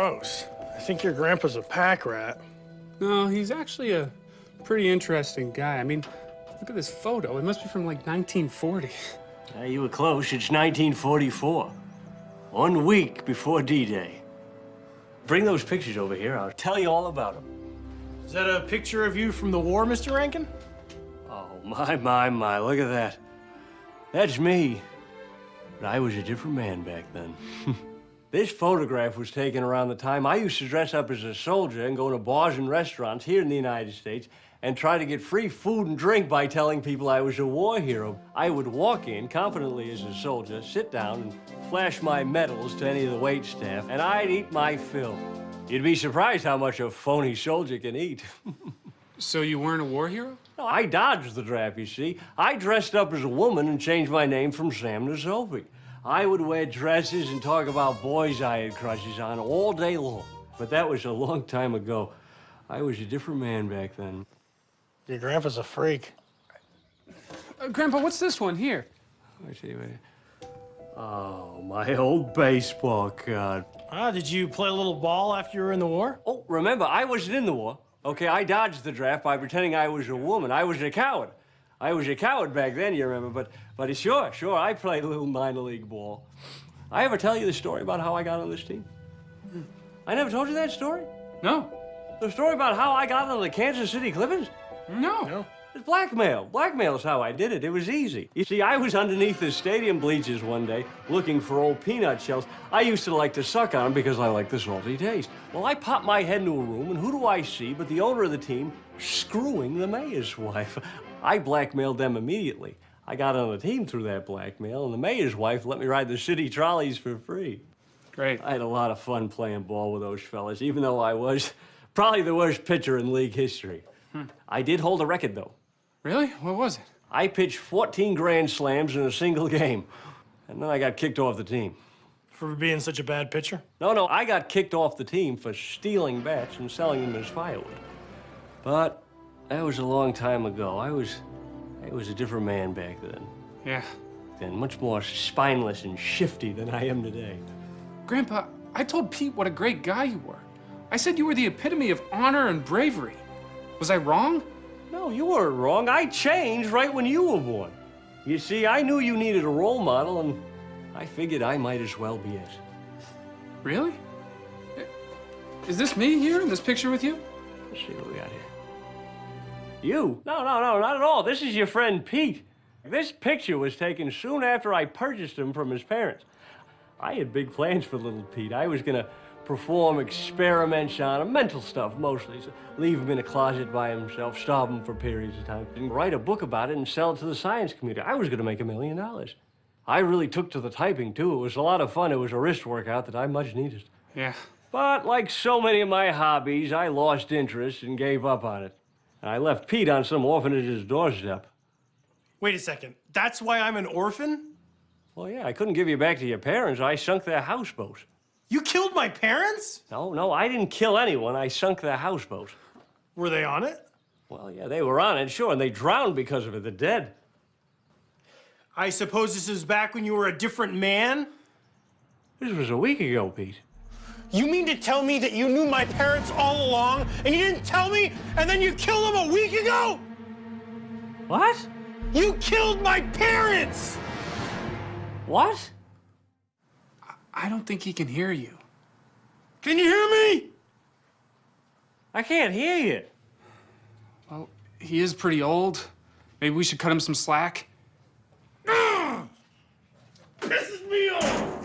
gross. I think your grandpa's a pack rat. No, he's actually a pretty interesting guy. I mean, look at this photo. It must be from like 1940. You were close. It's 1944. 1 week before D-Day. Bring those pictures over here. I'll tell you all about them. Is that a picture of you from the war, Mr. Rankin? Oh, my. Look at that. That's me. But I was a different man back then. This photograph was taken around the time I used to dress up as a soldier and go to bars and restaurants here in the United States and try to get free food and drink by telling people I was a war hero. I would walk in confidently as a soldier, sit down, and flash my medals to any of the wait staff, and I'd eat my fill. You'd be surprised how much a phony soldier can eat. So you weren't a war hero? No, I dodged the draft, you see. I dressed up as a woman and changed my name from Sam to Sophie. I would wear dresses and talk about boys I had crushes on all day long. But that was a long time ago. I was a different man back then. Your grandpa's a freak. Grandpa, what's this one here? I see what. Oh, my old baseball card. Ah, did you play a little ball after you were in the war? Oh, remember, I wasn't in the war. Okay, I dodged the draft by pretending I was a woman. I was a coward. I was a coward back then, you remember, but sure, I played a little minor league ball. I ever tell you the story about how I got on this team? I never told you that story? No. The story about how I got on the Kansas City Clippers? No. It's blackmail. Blackmail is how I did it. It was easy. You see, I was underneath the stadium bleachers one day looking for old peanut shells. I used to like to suck on them because I like the salty taste. Well, I popped my head into a room, and who do I see but the owner of the team screwing the mayor's wife. I blackmailed them immediately. I got on the team through that blackmail, and the mayor's wife let me ride the city trolleys for free. Great. I had a lot of fun playing ball with those fellas, even though I was probably the worst pitcher in league history. I did hold a record, though. Really? What was it? I pitched 14 grand slams in a single game, and then I got kicked off the team. For being such a bad pitcher? No, I got kicked off the team for stealing bats and selling them as firewood. But that was a long time ago. I was a different man back then. Yeah. Then much more spineless and shifty than I am today. Grandpa, I told Pete what a great guy you were. I said you were the epitome of honor and bravery. Was I wrong? No, you weren't wrong. I changed right when you were born. You see, I knew you needed a role model, and I figured I might as well be it. Really? Is this me here in this picture with you? Let's see what we got here. You? No, not at all. This is your friend Pete. This picture was taken soon after I purchased him from his parents. I had big plans for little Pete. I was gonna perform experiments on him, mental stuff mostly. So leave him in a closet by himself, starve him for periods of time, and write a book about it and sell it to the science community. I was gonna make $1 million. I really took to the typing too. It was a lot of fun. It was a wrist workout that I much needed. Yeah. But like so many of my hobbies, I lost interest and gave up on it. And I left Pete on some orphanage's doorstep. Wait a second. That's why I'm an orphan? Well, yeah, I couldn't give you back to your parents. I sunk their houseboat. You killed my parents? No, I didn't kill anyone. I sunk their houseboat. Were they on it? Well, yeah, they were on it, sure, and they drowned because of it. They're dead. I suppose this is back when you were a different man? This was a week ago, Pete. You mean to tell me that you knew my parents all along, and you didn't tell me, and then you killed them a week ago? What? You killed my parents! What? I don't think he can hear you. Can you hear me? I can't hear you. Well, he is pretty old. Maybe we should cut him some slack. Pisses me off!